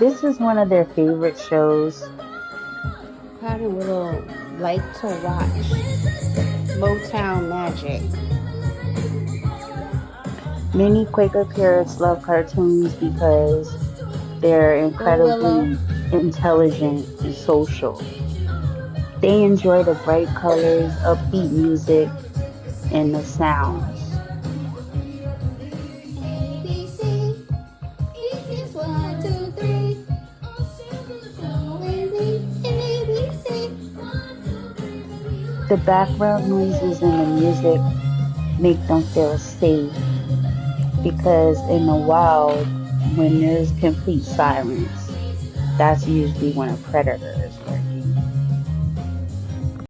This is one of their favorite shows. Kind of little like to watch. Motown Magic. Many Quaker parrots love cartoons because they're Go Willow. incredibly intelligent and social. They enjoy the bright colors, upbeat music, and the sounds. The background noises and the music make them feel safe because in the wild, when there's complete silence, that's usually when a predator is